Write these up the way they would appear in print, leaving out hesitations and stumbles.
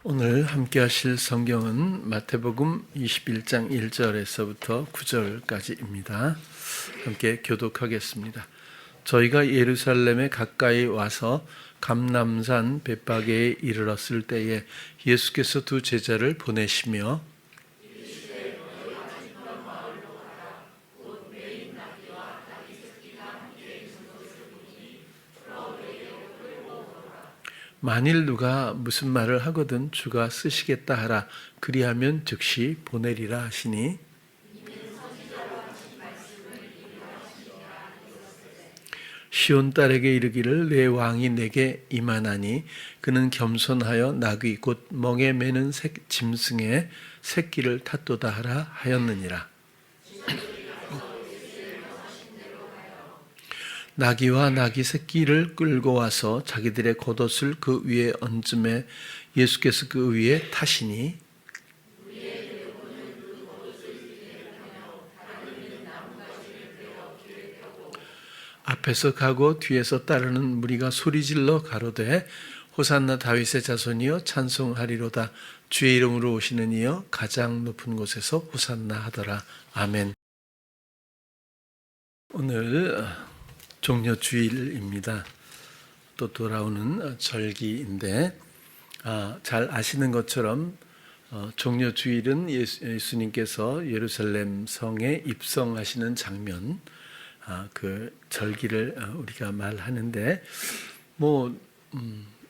오늘 함께 하실 성경은 마태복음 21장 1절에서부터 9절까지입니다. 함께 교독하겠습니다. 저희가 예루살렘에 가까이 와서 감람산 벳바게에 이르렀을 때에 예수께서 두 제자를 보내시며 만일 누가 무슨 말을 하거든 주가 쓰시겠다 하라. 그리하면 즉시 보내리라 하시니 시온 딸에게 이르기를 내 왕이 내게 임하나니 그는 겸손하여 나귀 곧 멍에 매는 짐승의 새끼를 탔도다 하라 하였느니라. 나귀와 나귀 새끼를 끌고 와서 자기들의 겉옷을 그 위에 얹음에 예수께서 그 위에 타시니 앞에서 가고 뒤에서 따르는 무리가 소리질러 가로되 호산나 다윗의 자손이여 찬송하리로다. 주의 이름으로 오시는 이여 가장 높은 곳에서 호산나 하더라. 아멘. 오늘 종려주일입니다. 또 돌아오는 절기인데 잘 아시는 것처럼 종려주일은 예수님께서 예루살렘 성에 입성하시는 장면, 그 절기를 우리가 말하는데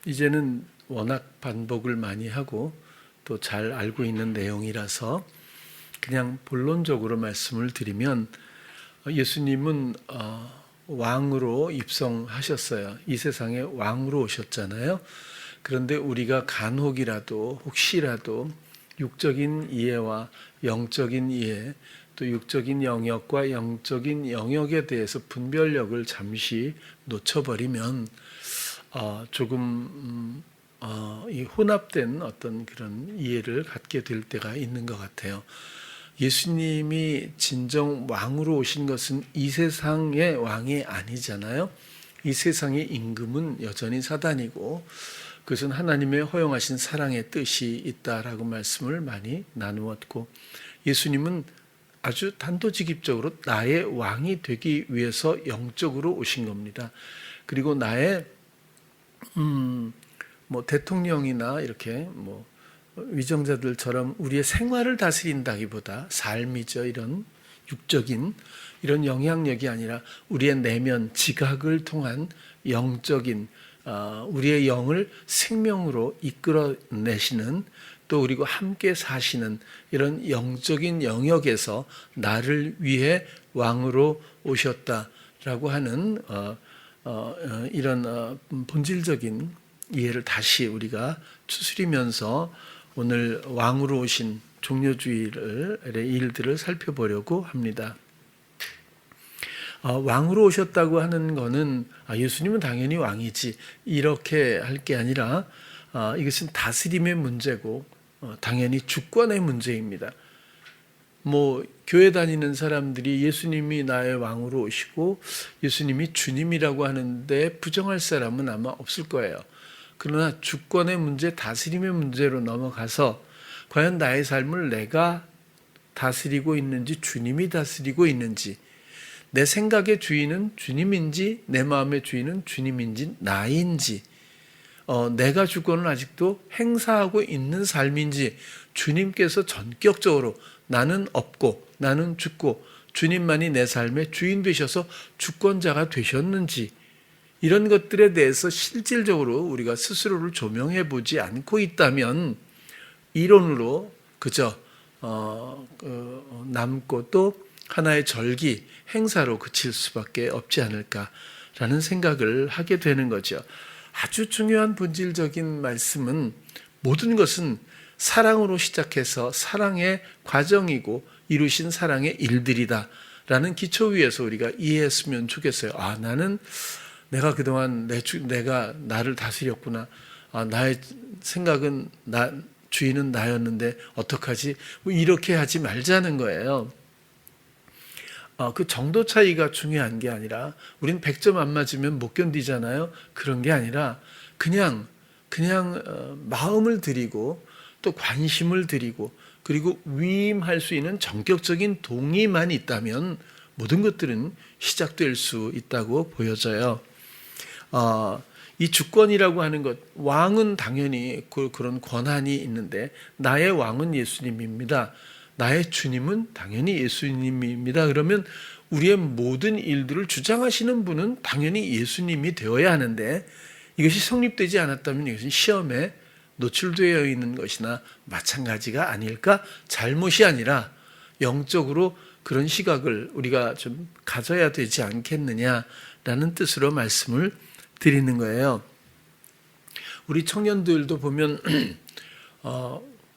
이제는 워낙 반복을 많이 하고 또 잘 알고 있는 내용이라서 그냥 본론적으로 말씀을 드리면 예수님은 왕으로 입성하셨어요. 이 세상에 왕으로 오셨잖아요. 그런데 우리가 간혹이라도 혹시라도 육적인 이해와 영적인 이해, 또 육적인 영역과 영적인 영역에 대해서 분별력을 잠시 놓쳐버리면 조금 이 혼합된 어떤 그런 이해를 갖게 될 때가 있는 것 같아요. 예수님이 진정 왕으로 오신 것은 이 세상의 왕이 아니잖아요. 이 세상의 임금은 여전히 사단이고 그것은 하나님의 허용하신 사랑의 뜻이 있다라고 말씀을 많이 나누었고, 예수님은 아주 단도직입적으로 나의 왕이 되기 위해서 영적으로 오신 겁니다. 그리고 나의 대통령이나 이렇게 위정자들처럼 우리의 생활을 다스린다기보다 삶이죠. 이런 육적인 이런 영향력이 아니라 우리의 내면 지각을 통한 영적인 우리의 영을 생명으로 이끌어내시는, 또 그리고 함께 사시는 이런 영적인 영역에서 나를 위해 왕으로 오셨다라고 하는 이런 본질적인 이해를 다시 우리가 추스리면서 오늘 왕으로 오신 종려주일의 일들을 살펴보려고 합니다. 왕으로 오셨다고 하는 것은 예수님은 당연히 왕이지 이렇게 할 게 아니라 이것은 다스림의 문제고 당연히 주권의 문제입니다. 교회 다니는 사람들이 예수님이 나의 왕으로 오시고 예수님이 주님이라고 하는데 부정할 사람은 아마 없을 거예요. 그러나 주권의 문제, 다스림의 문제로 넘어가서 과연 나의 삶을 내가 다스리고 있는지 주님이 다스리고 있는지, 내 생각의 주인은 주님인지 내 마음의 주인은 주님인지 나인지, 내가 주권을 아직도 행사하고 있는 삶인지, 주님께서 전격적으로 나는 없고 나는 죽고 주님만이 내 삶의 주인 되셔서 주권자가 되셨는지, 이런 것들에 대해서 실질적으로 우리가 스스로를 조명해 보지 않고 있다면 이론으로 그저 남고 또 하나의 절기, 행사로 그칠 수밖에 없지 않을까라는 생각을 하게 되는 거죠. 아주 중요한 본질적인 말씀은 모든 것은 사랑으로 시작해서 사랑의 과정이고 이루신 사랑의 일들이다라는 기초 위에서 우리가 이해했으면 좋겠어요. 나는 내가 그동안 내가 나를 다스렸구나. 나의 생각은 주인은 나였는데 어떡하지? 이렇게 하지 말자는 거예요. 그 정도 차이가 중요한 게 아니라, 우린 100점 안 맞으면 못 견디잖아요. 그런 게 아니라 그냥 그냥 마음을 드리고 또 관심을 드리고 그리고 위임할 수 있는 전격적인 동의만 있다면 모든 것들은 시작될 수 있다고 보여져요. 이 주권이라고 하는 것, 왕은 당연히 그런 권한이 있는데 나의 왕은 예수님입니다. 나의 주님은 당연히 예수님입니다. 그러면 우리의 모든 일들을 주장하시는 분은 당연히 예수님이 되어야 하는데 이것이 성립되지 않았다면 이것은 시험에 노출되어 있는 것이나 마찬가지가 아닐까? 잘못이 아니라 영적으로 그런 시각을 우리가 좀 가져야 되지 않겠느냐라는 뜻으로 말씀을 드리는 거예요. 우리 청년들도 보면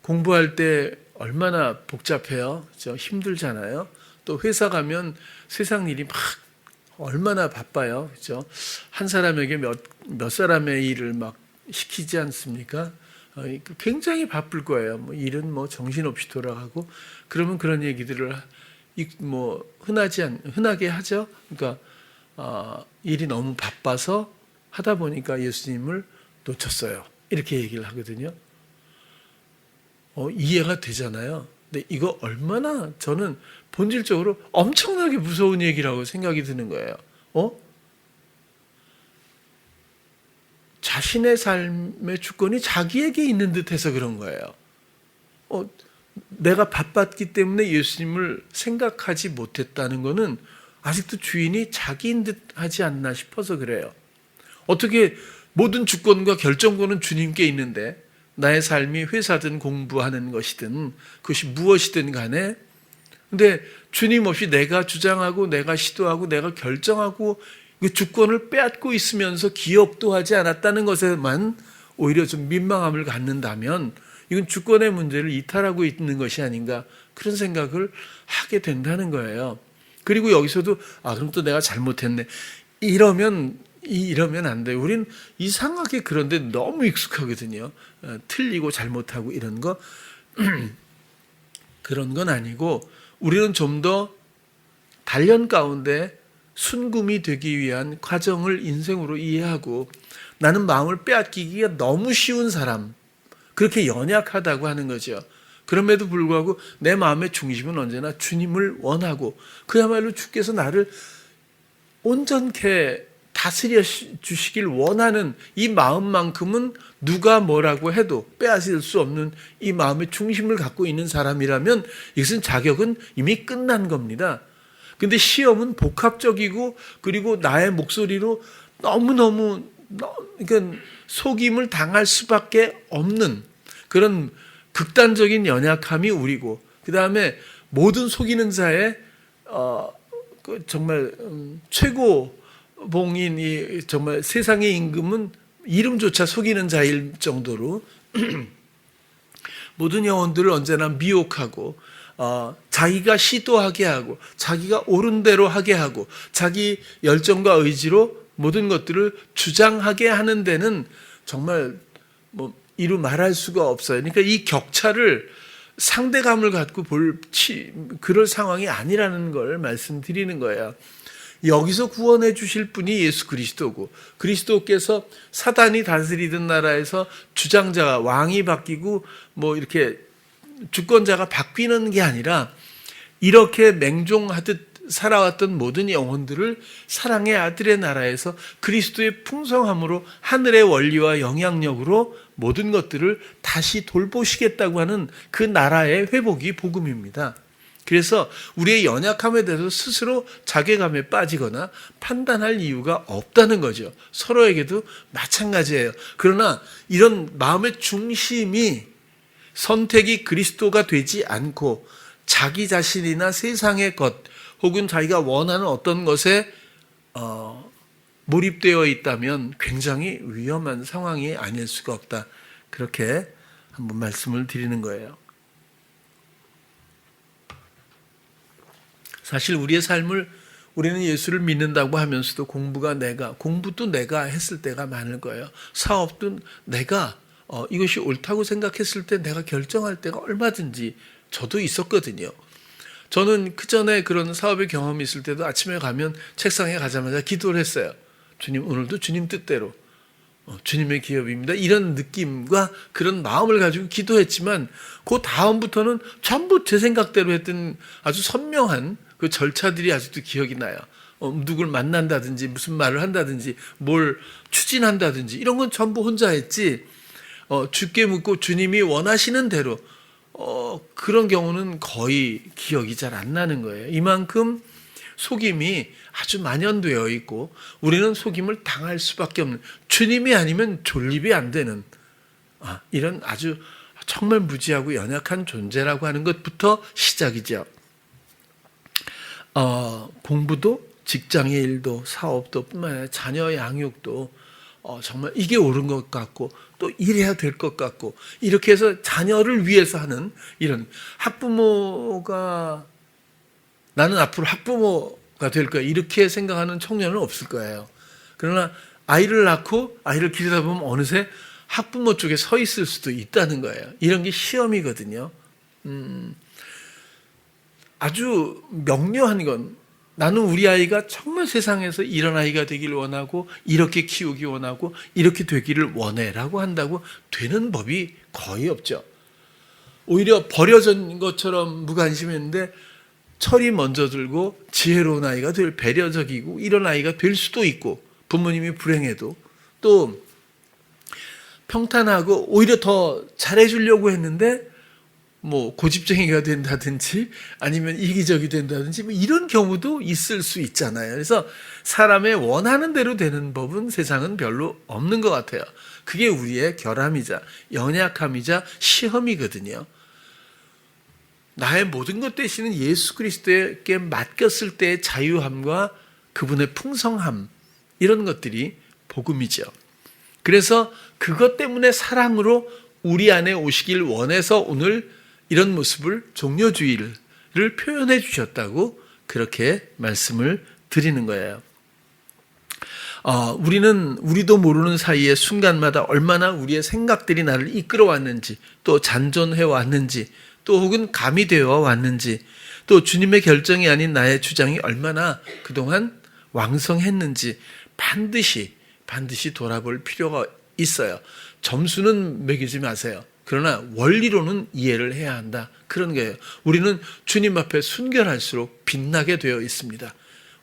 공부할 때 얼마나 복잡해요. 힘들잖아요. 또 회사 가면 세상 일이 막 얼마나 바빠요. 그죠? 한 사람에게 몇 사람의 일을 막 시키지 않습니까? 굉장히 바쁠 거예요. 일은 정신없이 돌아가고 그러면 그런 얘기들을 흔하게 하죠. 그러니까 일이 너무 바빠서 하다 보니까 예수님을 놓쳤어요. 이렇게 얘기를 하거든요. 이해가 되잖아요. 근데 이거 얼마나 저는 본질적으로 엄청나게 무서운 얘기라고 생각이 드는 거예요. 자신의 삶의 주권이 자기에게 있는 듯해서 그런 거예요. 내가 바빴기 때문에 예수님을 생각하지 못했다는 것은 아직도 주인이 자기인 듯 하지 않나 싶어서 그래요. 어떻게 모든 주권과 결정권은 주님께 있는데 나의 삶이 회사든 공부하는 것이든 그것이 무엇이든 간에 근데 주님 없이 내가 주장하고 내가 시도하고 내가 결정하고 그 주권을 빼앗고 있으면서 기억도 하지 않았다는 것에만 오히려 좀 민망함을 갖는다면 이건 주권의 문제를 이탈하고 있는 것이 아닌가 그런 생각을 하게 된다는 거예요. 그리고 여기서도 그럼 또 내가 잘못했네. 이러면 안 돼요. 우린 이상하게 그런데 너무 익숙하거든요. 틀리고 잘못하고 이런 거 그런 건 아니고 우리는 좀 더 단련 가운데 순금이 되기 위한 과정을 인생으로 이해하고 나는 마음을 빼앗기기가 너무 쉬운 사람 그렇게 연약하다고 하는 거죠. 그럼에도 불구하고 내 마음의 중심은 언제나 주님을 원하고 그야말로 주께서 나를 온전케 다스려 주시길 원하는 이 마음만큼은 누가 뭐라고 해도 빼앗을 수 없는 이 마음의 중심을 갖고 있는 사람이라면 이것은 자격은 이미 끝난 겁니다. 근데 시험은 복합적이고 그리고 나의 목소리로 너무너무 그러니까 속임을 당할 수밖에 없는 그런 극단적인 연약함이 우리고 그다음에 모든 속이는 자의 정말 최고봉인 이 정말 세상의 임금은 이름조차 속이는 자일 정도로 모든 영혼들을 언제나 미혹하고 자기가 시도하게 하고 자기가 옳은 대로 하게 하고 자기 열정과 의지로 모든 것들을 주장하게 하는 데는 정말 이루 말할 수가 없어요. 그러니까 이 격차를 상대감을 갖고 그럴 상황이 아니라는 걸 말씀드리는 거예요. 여기서 구원해 주실 분이 예수 그리스도고 그리스도께서 사단이 다스리던 나라에서 주장자가 왕이 바뀌고 이렇게 주권자가 바뀌는 게 아니라 이렇게 맹종하듯 살아왔던 모든 영혼들을 사랑의 아들의 나라에서 그리스도의 풍성함으로 하늘의 원리와 영향력으로 모든 것들을 다시 돌보시겠다고 하는 그 나라의 회복이 복음입니다. 그래서 우리의 연약함에 대해서 스스로 자괴감에 빠지거나 판단할 이유가 없다는 거죠. 서로에게도 마찬가지예요. 그러나 이런 마음의 중심이 선택이 그리스도가 되지 않고 자기 자신이나 세상의 것 혹은 자기가 원하는 어떤 것에 몰입되어 있다면 굉장히 위험한 상황이 아닐 수가 없다. 그렇게 한번 말씀을 드리는 거예요. 사실 우리의 삶을 우리는 예수를 믿는다고 하면서도 공부도 내가 했을 때가 많을 거예요. 사업도 내가 이것이 옳다고 생각했을 때 내가 결정할 때가 얼마든지 저도 있었거든요. 저는 그전에 그런 사업의 경험이 있을 때도 아침에 가면 책상에 가자마자 기도를 했어요. 주님, 오늘도 주님 뜻대로 주님의 기업입니다. 이런 느낌과 그런 마음을 가지고 기도했지만 그 다음부터는 전부 제 생각대로 했던 아주 선명한 그 절차들이 아직도 기억이 나요. 누굴 만난다든지 무슨 말을 한다든지 뭘 추진한다든지 이런 건 전부 혼자 했지, 주께 묻고 주님이 원하시는 대로 그런 경우는 거의 기억이 잘 안 나는 거예요. 이만큼 속임이 아주 만연되어 있고 우리는 속임을 당할 수밖에 없는, 주님이 아니면 존립이 안 되는 이런 아주 정말 무지하고 연약한 존재라고 하는 것부터 시작이죠. 공부도 직장의 일도 사업도 뿐만 아니라 자녀 양육도 정말 이게 옳은 것 같고 또 이래야 될 것 같고 이렇게 해서 자녀를 위해서 하는 이런 학부모가, 나는 앞으로 학부모가 될 거야 이렇게 생각하는 청년은 없을 거예요. 그러나 아이를 낳고 아이를 기르다 보면 어느새 학부모 쪽에 서 있을 수도 있다는 거예요. 이런 게 시험이거든요. 아주 명료한 건, 나는 우리 아이가 정말 세상에서 이런 아이가 되기를 원하고 이렇게 키우기 원하고 이렇게 되기를 원해라고 한다고 되는 법이 거의 없죠. 오히려 버려진 것처럼 무관심했는데 철이 먼저 들고 지혜로운 아이가 될, 배려적이고 이런 아이가 될 수도 있고, 부모님이 불행해도 또 평탄하고 오히려 더 잘해주려고 했는데 뭐 고집쟁이가 된다든지 아니면 이기적이 된다든지 뭐 이런 경우도 있을 수 있잖아요. 그래서 사람의 원하는 대로 되는 법은 세상은 별로 없는 것 같아요. 그게 우리의 결함이자 연약함이자 시험이거든요. 나의 모든 것 되시는 예수 그리스도에게 맡겼을 때의 자유함과 그분의 풍성함, 이런 것들이 복음이죠. 그래서 그것 때문에 사랑으로 우리 안에 오시길 원해서 오늘 이런 모습을, 종려주의를 표현해 주셨다고 그렇게 말씀을 드리는 거예요. 우리도 모르는 사이에 순간마다 얼마나 우리의 생각들이 나를 이끌어 왔는지, 또 잔존해 왔는지, 또 혹은 감이 되어 왔는지, 또 주님의 결정이 아닌 나의 주장이 얼마나 그동안 왕성했는지 반드시 돌아볼 필요가 있어요. 점수는 매기지 마세요. 그러나 원리로는 이해를 해야 한다. 그런 거예요. 우리는 주님 앞에 순결할수록 빛나게 되어 있습니다.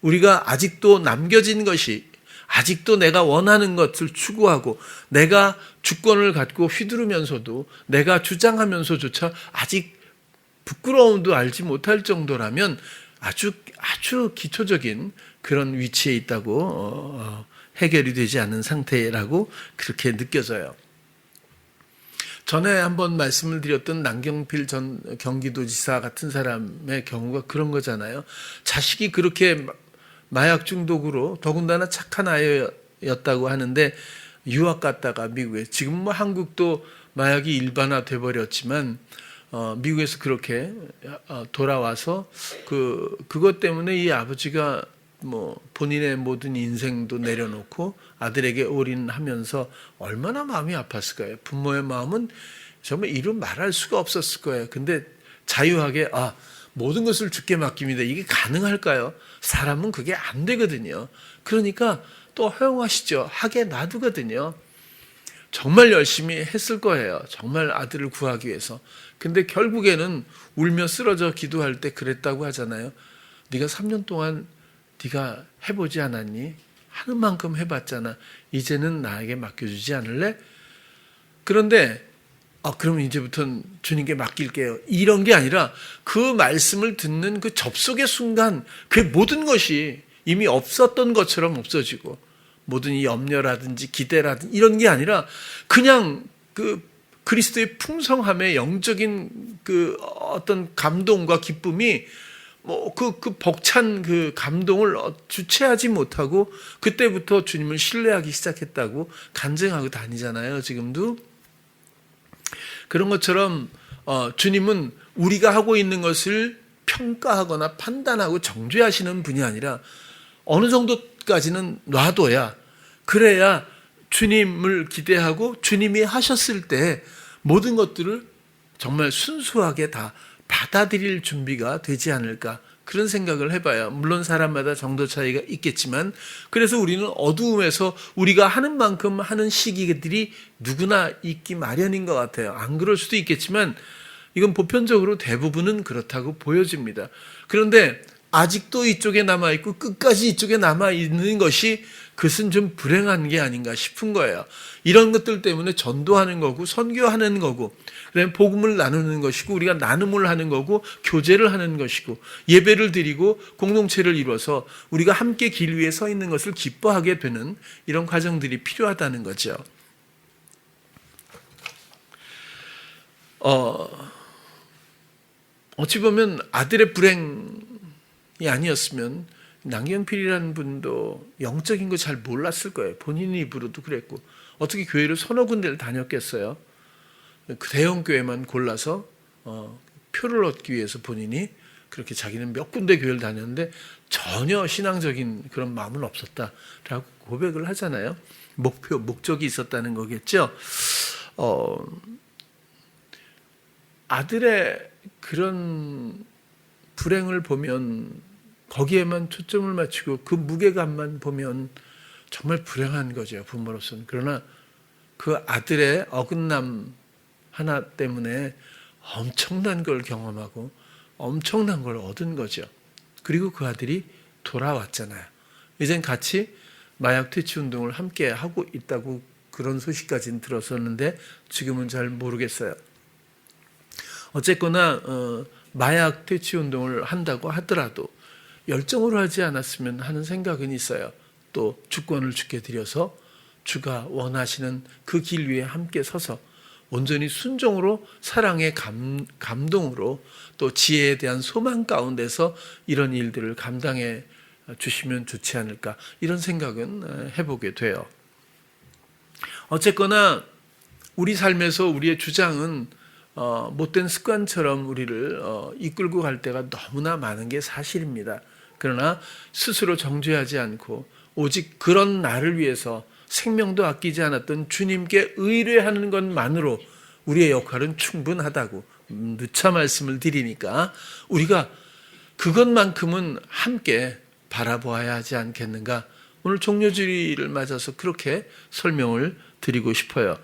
우리가 아직도 남겨진 것이, 아직도 내가 원하는 것을 추구하고 내가 주권을 갖고 휘두르면서도 내가 주장하면서조차 아직 부끄러움도 알지 못할 정도라면 아주 기초적인 그런 위치에 있다고, 해결이 되지 않은 상태라고 그렇게 느껴져요. 전에 한번 말씀을 드렸던 남경필 전 경기도지사 같은 사람의 경우가 그런 거잖아요. 자식이 그렇게 마약 중독으로, 더군다나 착한 아이였다고 하는데 유학 갔다가 미국에, 지금 뭐 한국도 마약이 일반화돼 버렸지만 미국에서 그렇게 돌아와서 그것 때문에 이 아버지가 뭐 본인의 모든 인생도 내려놓고 아들에게 올인하면서 얼마나 마음이 아팠을까요? 부모의 마음은 정말 이루 말할 수가 없었을 거예요. 근데 자유하게 모든 것을 주께 맡깁니다. 이게 가능할까요? 사람은 그게 안 되거든요. 그러니까 또 허용하시죠. 하게 놔두거든요. 정말 열심히 했을 거예요. 정말 아들을 구하기 위해서. 근데 결국에는 울며 쓰러져 기도할 때 그랬다고 하잖아요. 네가 3년 동안 네가 해보지 않았니? 하는 만큼 해봤잖아. 이제는 나에게 맡겨주지 않을래? 그런데 그럼 이제부터는 주님께 맡길게요. 이런 게 아니라 그 말씀을 듣는 그 접속의 순간 그 모든 것이 이미 없었던 것처럼 없어지고, 모든 이 염려라든지 기대라든지 이런 게 아니라 그냥 그 그리스도의 풍성함의 영적인 그 어떤 감동과 기쁨이 그 벅찬 그 감동을 주체하지 못하고 그때부터 주님을 신뢰하기 시작했다고 간증하고 다니잖아요. 지금도 그런 것처럼 주님은 우리가 하고 있는 것을 평가하거나 판단하고 정죄하시는 분이 아니라 어느 정도까지는 놔둬야, 그래야 주님을 기대하고 주님이 하셨을 때 모든 것들을 정말 순수하게 다 받아들일 준비가 되지 않을까, 그런 생각을 해봐요. 물론 사람마다 정도 차이가 있겠지만, 그래서 우리는 어두움에서 우리가 하는 만큼 하는 시기들이 누구나 있기 마련인 것 같아요. 안 그럴 수도 있겠지만 이건 보편적으로 대부분은 그렇다고 보여집니다. 그런데 아직도 이쪽에 남아있고 끝까지 이쪽에 남아있는 것이, 그것은 좀 불행한 게 아닌가 싶은 거예요. 이런 것들 때문에 전도하는 거고 선교하는 거고, 그다음에 복음을 나누는 것이고, 우리가 나눔을 하는 거고, 교제를 하는 것이고, 예배를 드리고 공동체를 이루어서 우리가 함께 길 위에 서 있는 것을 기뻐하게 되는 이런 과정들이 필요하다는 거죠. 어찌 보면 아들의 불행이 아니었으면 남경필이라는 분도 영적인 거 잘 몰랐을 거예요. 본인 입으로도 그랬고, 어떻게 교회를 서너 군데를 다녔겠어요. 그 대형 교회만 골라서 표를 얻기 위해서 본인이 그렇게 자기는 몇 군데 교회를 다녔는데 전혀 신앙적인 그런 마음은 없었다라고 고백을 하잖아요. 목적이 있었다는 거겠죠. 아들의 그런 불행을 보면, 거기에만 초점을 맞추고 그 무게감만 보면 정말 불행한 거죠, 부모로서는. 그러나 그 아들의 어긋남 하나 때문에 엄청난 걸 경험하고 엄청난 걸 얻은 거죠. 그리고 그 아들이 돌아왔잖아요. 이젠 같이 마약 퇴치 운동을 함께 하고 있다고 그런 소식까지는 들었었는데 지금은 잘 모르겠어요. 어쨌거나 마약 퇴치 운동을 한다고 하더라도 열정으로 하지 않았으면 하는 생각은 있어요. 또 주권을 주께 드려서 주가 원하시는 그 길 위에 함께 서서 온전히 순종으로, 사랑의 감동으로, 또 지혜에 대한 소망 가운데서 이런 일들을 감당해 주시면 좋지 않을까, 이런 생각은 해보게 돼요. 어쨌거나 우리 삶에서 우리의 주장은 못된 습관처럼 우리를 이끌고 갈 때가 너무나 많은 게 사실입니다. 그러나 스스로 정죄하지 않고 오직 그런 나를 위해서 생명도 아끼지 않았던 주님께 의뢰하는 것만으로 우리의 역할은 충분하다고 누차 말씀을 드리니까, 우리가 그것만큼은 함께 바라보아야 하지 않겠는가, 오늘 종료주일을 맞아서 그렇게 설명을 드리고 싶어요.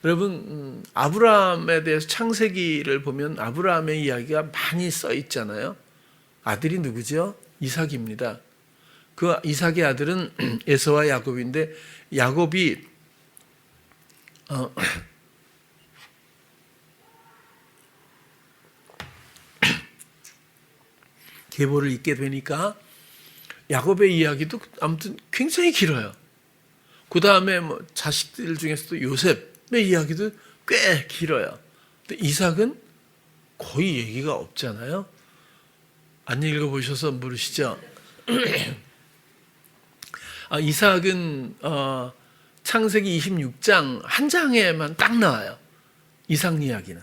여러분, 아브라함에 대해서 창세기를 보면 아브라함의 이야기가 많이 써 있잖아요. 아들이 누구죠? 이삭입니다. 그 이삭의 아들은 에서와 야곱인데, 야곱이 계보를 잇게 되니까 야곱의 이야기도 아무튼 굉장히 길어요. 그 다음에 뭐 자식들 중에서도 요셉의 이야기도 꽤 길어요. 근데 이삭은 거의 얘기가 없잖아요. 안 읽어보셔서 모르시죠? 이삭은 창세기 26장 한 장에만 딱 나와요. 이삭 이야기는.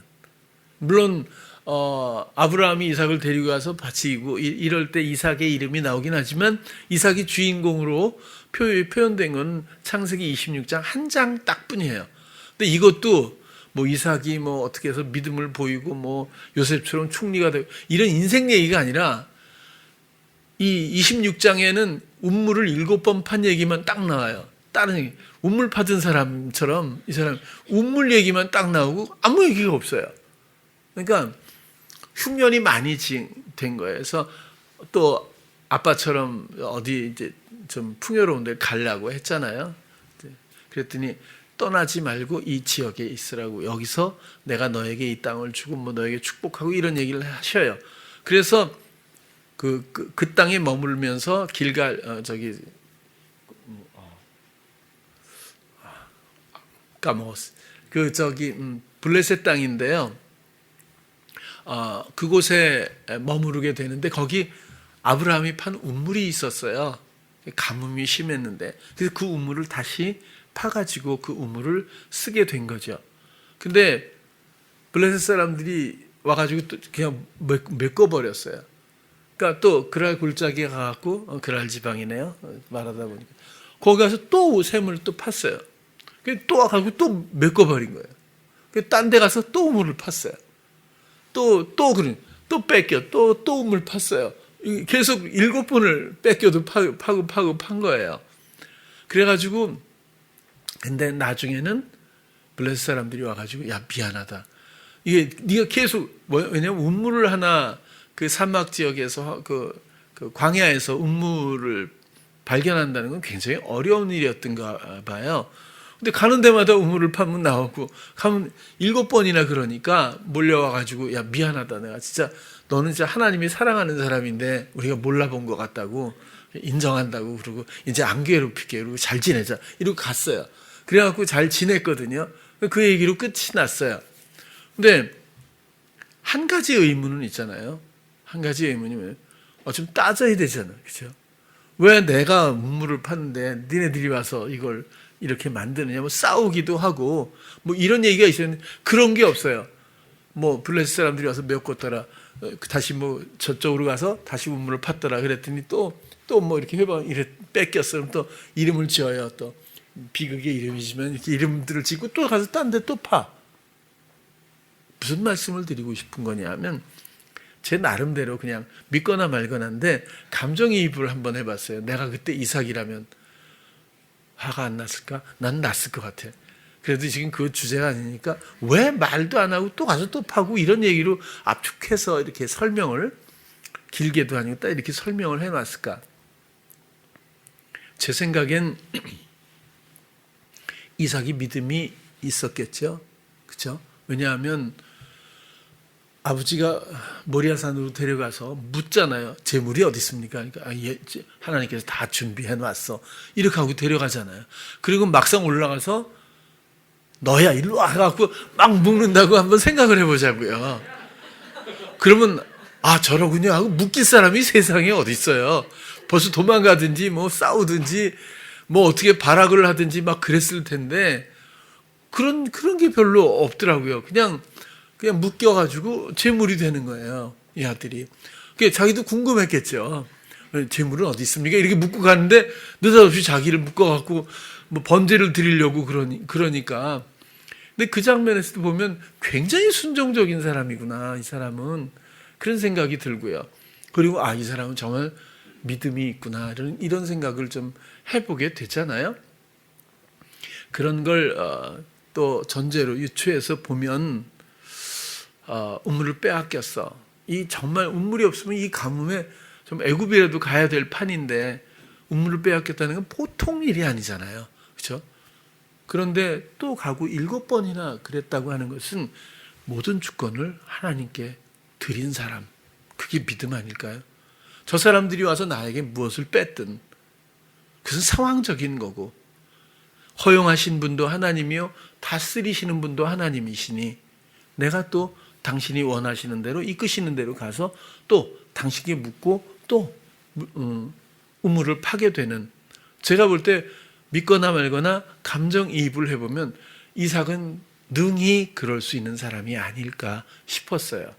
물론 아브라함이 이삭을 데리고 가서 바치고 이럴 때 이삭의 이름이 나오긴 하지만, 이삭이 주인공으로 표현된 건 창세기 26장 한 장 딱뿐이에요. 근데 이것도 뭐 이삭이 뭐 어떻게 해서 믿음을 보이고 뭐 요셉처럼 총리가 되고 이런 인생 얘기가 아니라, 이 26장에는 운물을 7번 판 얘기만 딱 나와요. 다른 얘기, 운물 받은 사람처럼 이 사람 운물 얘기만 딱 나오고 아무 얘기가 없어요. 그러니까 흉년이 많이 된 거예요. 그래서 또 아빠처럼 어디 이제 좀 풍요로운 데 가려고 했잖아요. 그랬더니 떠나지 말고 이 지역에 있으라고, 여기서 내가 너에게 이 땅을 주고 뭐 너에게 축복하고 이런 얘기를 하셔요. 그래서 그 땅에 머물면서 까먹었어. 블레셋 땅인데요. 그곳에 머무르게 되는데, 거기 아브라함이 판 우물이 있었어요. 가뭄이 심했는데, 그래서 그 우물을 다시 파가지고 그 우물을 쓰게 된 거죠. 근데 블레셋 사람들이 와가지고 또 그냥 메꿔버렸어요. 그러니까 또 그랄 골짜기에 가갖고, 그랄 지방이네요. 말하다 보니까. 거기 가서 또 샘을 또 팠어요. 또 와가지고 또 메꿔버린 거예요. 딴 데 가서 또 우물을 팠어요. 또 뺏겨, 또 우물 팠어요. 계속 7번을 뺏겨도 파고 판 거예요. 그래가지고 근데 나중에는 블레셋 사람들이 와가지고 야 미안하다. 이게 네가 계속 왜냐면 운물을 하나 그 사막 지역에서 그 광야에서 운물을 발견한다는 건 굉장히 어려운 일이었던가 봐요. 근데 가는 데마다 우물을 파면 나오고 가면 7번이나 그러니까 몰려와가지고 야 미안하다 내가 진짜 너는 진짜 하나님이 사랑하는 사람인데 우리가 몰라본 것 같다고 인정한다고 그러고 이제 안 괴롭힐게 그러고 잘 지내자 이러고 갔어요. 그래갖고 잘 지냈거든요. 그 얘기로 끝이 났어요. 근데 한 가지 의문은 있잖아요. 한 가지 의문이면 좀 따져야 되잖아요. 그렇죠? 왜 내가 우물을 팠는데 니네들이 와서 이걸 이렇게 만드느냐, 뭐 싸우기도 하고, 뭐 이런 얘기가 있었는데 그런 게 없어요. 뭐 블레셋 사람들이 와서 메웠더라, 다시 뭐 저쪽으로 가서 다시 우물을 팠더라 그랬더니 또 뭐 이렇게 회방 이래 뺏겼어. 그럼 또 이름을 지어요. 또 비극의 이름이지만 이렇게 이름들을 짓고 또 가서 딴 데 또 파. 무슨 말씀을 드리고 싶은 거냐면 제 나름대로 그냥 믿거나 말거나인데 감정이입을 한번 해봤어요. 내가 그때 이삭이라면 화가 안 났을까? 난 났을 것 같아. 그래도 지금 그 주제가 아니니까 왜 말도 안 하고 또 가서 또 파고 이런 얘기로 압축해서 이렇게 설명을 길게도 아니고 딱 이렇게 설명을 해놨을까? 제 생각엔 이삭이 믿음이 있었겠죠. 그렇죠? 왜냐하면 아버지가 모리아산으로 데려가서 묻잖아요. 재물이 어디 있습니까? 그러니까 하나님께서 다 준비해 놨어. 이렇게 하고 데려가잖아요. 그리고 막상 올라가서 너야 일로 와갖고 막 묶는다고 한번 생각을 해보자고요. 그러면 저러군요 하고 묶일 사람이 세상에 어디 있어요. 벌써 도망가든지 뭐 싸우든지 뭐 어떻게 발악을 하든지 막 그랬을 텐데 그런 게 별로 없더라고요. 그냥 묶여가지고 재물이 되는 거예요. 이 아들이. 자기도 궁금했겠죠. 재물은 어디 있습니까? 이렇게 묶고 가는데 느닷없이 자기를 묶어갖고 뭐 번제를 드리려고 그러니까. 근데 그 장면에서도 보면 굉장히 순종적인 사람이구나. 이 사람은. 그런 생각이 들고요. 그리고 이 사람은 정말 믿음이 있구나. 이런 생각을 좀 해보게 되잖아요. 그런 걸 또 전제로 유추해서 보면 우물을 빼앗겼어. 이 정말 우물이 없으면 이 가뭄에 좀 애굽이라도 가야 될 판인데 우물을 빼앗겼다는 건 보통 일이 아니잖아요. 그렇죠? 그런데 또 가고 7번이나 그랬다고 하는 것은 모든 주권을 하나님께 드린 사람. 그게 믿음 아닐까요? 저 사람들이 와서 나에게 무엇을 뺐든 그것은 상황적인 거고 허용하신 분도 하나님이요 다스리시는 분도 하나님이시니 내가 또 당신이 원하시는 대로 이끄시는 대로 가서 또 당신께 묻고 또 우물을 파게 되는 제가 볼 때 믿거나 말거나 감정이입을 해보면 이삭은 능히 그럴 수 있는 사람이 아닐까 싶었어요.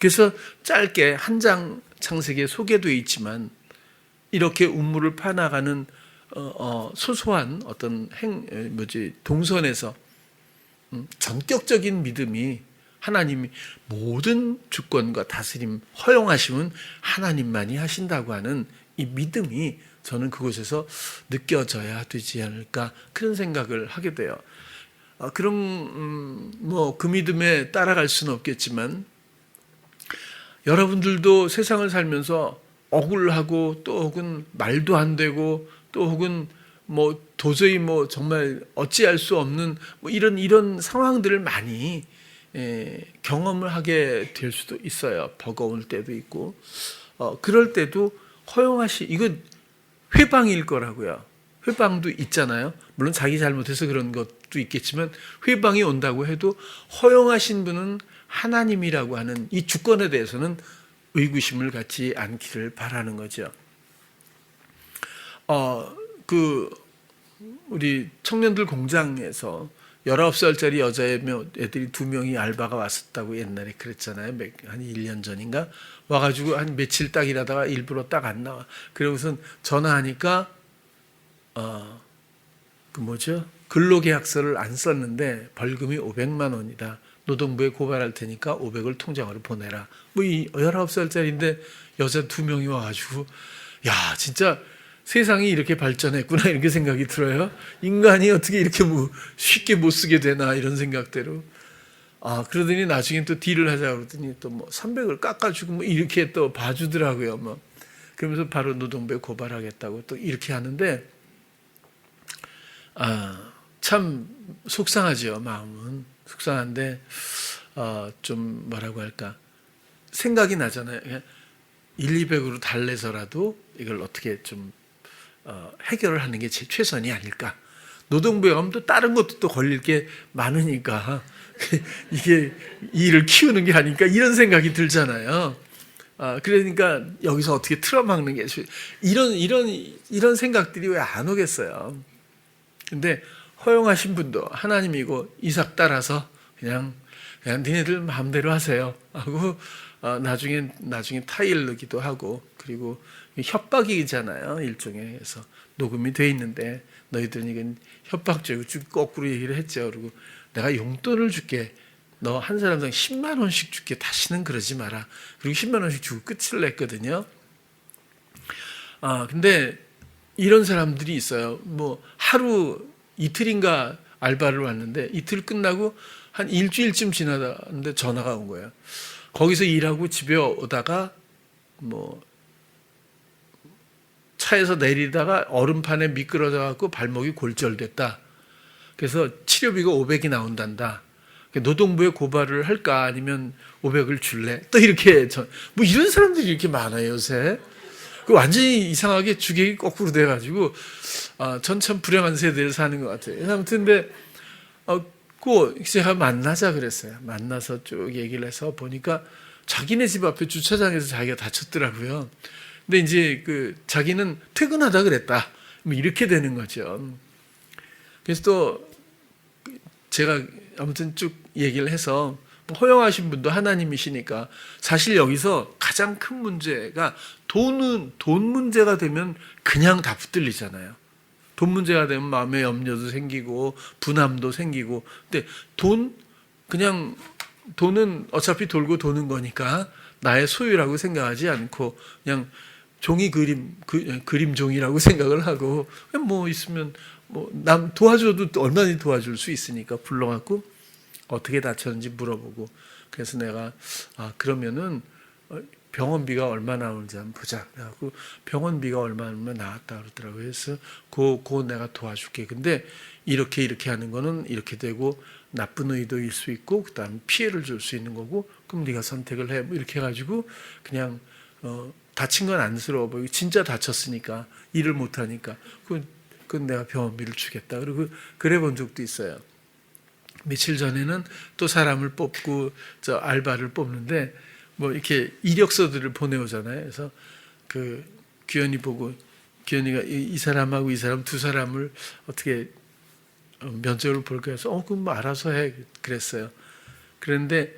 그래서 짧게 한 장 창세기에 소개되어 있지만 이렇게 우물을 파나가는 소소한 어떤 동선에서 전격적인 믿음이 하나님이 모든 주권과 다스림 허용하시면 하나님만이 하신다고 하는 이 믿음이 저는 그곳에서 느껴져야 되지 않을까 그런 생각을 하게 돼요. 그럼 그 믿음에 따라갈 수는 없겠지만 여러분들도 세상을 살면서 억울하고 또 혹은 말도 안 되고 또 혹은 뭐 도저히 뭐 정말 어찌할 수 없는 뭐 이런 상황들을 많이 경험을 하게 될 수도 있어요. 버거울 때도 있고 그럴 때도 이거 회방일 거라고요. 회방도 있잖아요. 물론 자기 잘못해서 그런 것도 있겠지만 회방이 온다고 해도 허용하신 분은 하나님이라고 하는 이 주권에 대해서는 의구심을 갖지 않기를 바라는 거죠. 우리 청년들 공장에서 19살짜리 여자애들이 2명이 알바가 왔었다고 옛날에 그랬잖아요. 한 1년 전인가? 와가지고 한 며칠 딱 일하다가 일부러 딱 안 나와. 그러고선 전화하니까, 근로계약서를 안 썼는데 벌금이 500만 원이다. 노동부에 고발할 테니까 500을 통장으로 보내라. 뭐 이 19살짜리인데 여자 2명이 와가지고 야 진짜 세상이 이렇게 발전했구나 이렇게 생각이 들어요. 인간이 어떻게 이렇게 뭐 쉽게 못 쓰게 되나 이런 생각대로. 그러더니 나중에 또 딜을 하자 그러더니 또 뭐 300을 깎아주고 뭐 이렇게 또 봐주더라고요. 뭐 그러면서 바로 노동부에 고발하겠다고 또 이렇게 하는데 참 속상하죠. 마음은 속상한데 좀 뭐라고 할까 생각이 나잖아요. 1,200으로 달래서라도 이걸 어떻게 좀 해결을 하는 게 최선이 아닐까. 노동부에 가면 또 다른 것도 또 걸릴 게 많으니까 이게 일을 키우는 게 아닐까 이런 생각이 들잖아요. 그러니까 여기서 어떻게 틀어막는 게 이런 생각들이 왜 안 오겠어요. 근데 허용하신 분도 하나님이고 이삭 따라서 그냥 니네들 마음대로 하세요 하고 나중에 타일르기도 하고 그리고 협박이잖아요. 일종의. 그래서 녹음이 돼 있는데 너희들은 이건 협박죄고 쭉 거꾸로 얘기를 했죠. 그리고 내가 용돈을 줄게. 너 한 사람당 10만 원씩 줄게. 다시는 그러지 마라. 그리고 10만 원씩 주고 끝을 냈거든요. 근데 이런 사람들이 있어요. 뭐 하루 이틀인가 알바를 왔는데 이틀 끝나고 한 일주일쯤 지나는데 전화가 온 거예요. 거기서 일하고 집에 오다가 뭐 차에서 내리다가 얼음판에 미끄러져 갖고 발목이 골절됐다. 그래서 치료비가 500이 나온단다. 노동부에 고발을 할까 아니면 500을 줄래? 또 이렇게 뭐 이런 사람들이 이렇게 많아요 요새. 완전히 이상하게 주객이 거꾸로 돼가지고 전 참 불행한 세대를 사는 것 같아요. 아무튼 근데 꼭 제가 만나자 그랬어요. 만나서 쭉 얘기를 해서 보니까 자기네 집 앞에 주차장에서 자기가 다쳤더라고요. 근데 이제 자기는 퇴근하다 그랬다. 뭐 이렇게 되는 거죠. 그래서 또 제가 아무튼 쭉 얘기를 해서 허용하신 분도 하나님이시니까 사실 여기서 가장 큰 문제가 돈 문제가 되면 그냥 다 붙들리잖아요. 돈 문제가 되면 마음의 염려도 생기고 분함도 생기고 근데 돈은 어차피 돌고 도는 거니까 나의 소유라고 생각하지 않고 그냥 종이 그림 종이라고 생각을 하고 뭐 있으면 뭐 남 도와줘도 얼마든지 도와줄 수 있으니까 불러갖고 어떻게 다쳤는지 물어보고 그래서 내가 그러면은 병원비가 얼마 나오는지 한번 보자. 그래갖고 병원비가 얼마 나왔다 그러더라고요. 그래서 그 내가 도와줄게. 근데 이렇게 하는 거는 이렇게 되고 나쁜 의도일 수 있고 그다음 피해를 줄 수 있는 거고 그럼 네가 선택을 해. 뭐 이렇게 해가지고 그냥 다친 건 안쓰러워 보이고 진짜 다쳤으니까 일을 못 하니까 그건 내가 병원비를 주겠다. 그리고 그래 본 적도 있어요. 며칠 전에는 또 사람을 뽑고 알바를 뽑는데 뭐 이렇게 이력서들을 보내오잖아요. 그래서 규현이 보고 규현이가 이 사람하고 이 사람 두 사람을 어떻게 면접을 볼까 해서 그럼 뭐 알아서 해 그랬어요. 그런데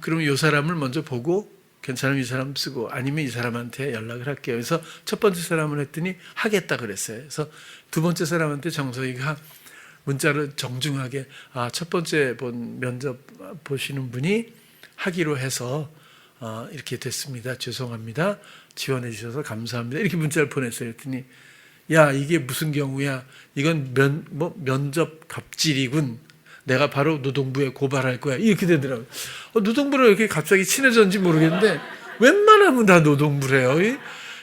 그럼 이 사람을 먼저 보고 괜찮으면 이 사람 쓰고 아니면 이 사람한테 연락을 할게요. 그래서 첫 번째 사람을 했더니 하겠다 그랬어요. 그래서 두 번째 사람한테 정서희가 문자를 정중하게 첫 번째 면접 보시는 분이 하기로 해서 이렇게 됐습니다. 죄송합니다. 지원해 주셔서 감사합니다. 이렇게 문자를 보냈어요. 그랬더니 야 이게 무슨 경우야. 이건 면접 갑질이군. 내가 바로 노동부에 고발할 거야. 이렇게 되더라고요. 노동부랑 이렇게 갑자기 친해졌는지 모르겠는데 웬만하면 다 노동부래요.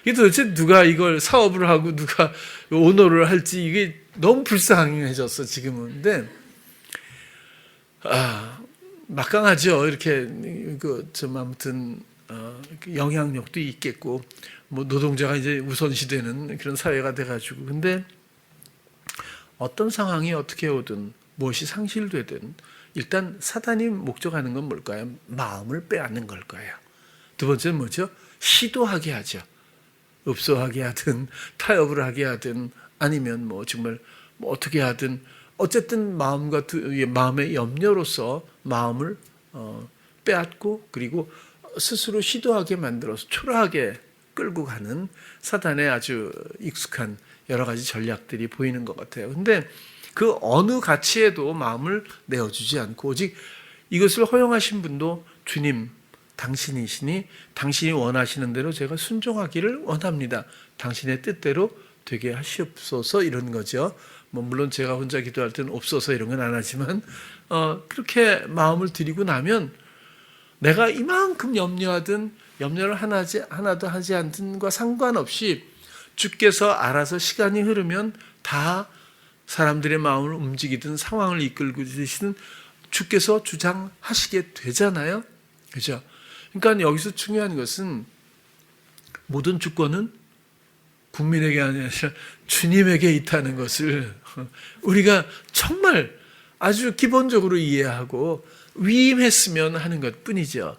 이게 도대체 누가 이걸 사업을 하고 누가 오너를 할지 이게 너무 불쌍해졌어 지금은. 근데 막강하죠. 이렇게 좀 아무튼 영향력도 있겠고 뭐 노동자가 이제 우선시되는 그런 사회가 돼가지고 근데 어떤 상황이 어떻게 오든 무엇이 상실되든 일단 사단이 목적하는 건 뭘까요? 마음을 빼앗는 걸 거예요. 두 번째는 뭐죠? 시도하게 하죠. 읍소하게 하든 타협을 하게 하든 아니면 뭐 정말 뭐 어떻게 하든 어쨌든 마음의 염려로서 마음을 빼앗고 그리고 스스로 시도하게 만들어서 초라하게 끌고 가는 사단의 아주 익숙한 여러 가지 전략들이 보이는 것 같아요. 근데 그 어느 가치에도 마음을 내어주지 않고 오직 이것을 허용하신 분도 주님 당신이시니 당신이 원하시는 대로 제가 순종하기를 원합니다. 당신의 뜻대로 되게 하시옵소서, 이런 거죠. 물론 제가 혼자 기도할 때는 없어서 이런 건 안 하지만 그렇게 마음을 드리고 나면 내가 이만큼 염려를 하나도 하지 않든과 상관없이 주께서 알아서 시간이 흐르면 다 사람들의 마음을 움직이든 상황을 이끌고 계시든 주께서 주장하시게 되잖아요. 그죠? 그러니까 여기서 중요한 것은 모든 주권은 국민에게 아니라 주님에게 있다는 것을 우리가 정말 아주 기본적으로 이해하고 위임했으면 하는 것 뿐이죠.